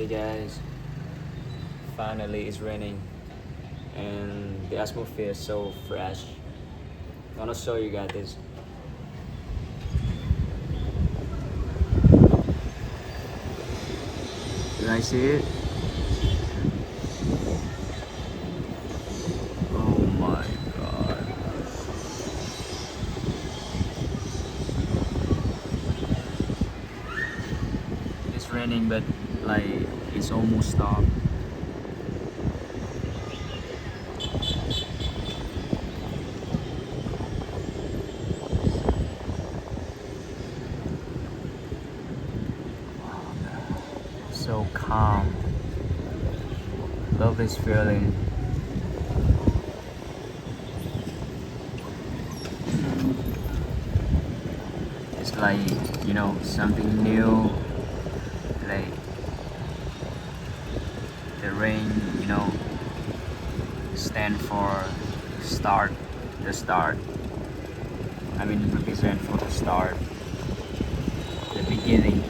Hey guys, finally it's raining and the atmosphere is so fresh. I wanna show you guys this. Can I see it? Oh my god. It's raining but like it's almost stopped. So calm. Love this feeling. It's like, something new. Like the rain, stand for start, the start. I mean, represent for the start, the beginning.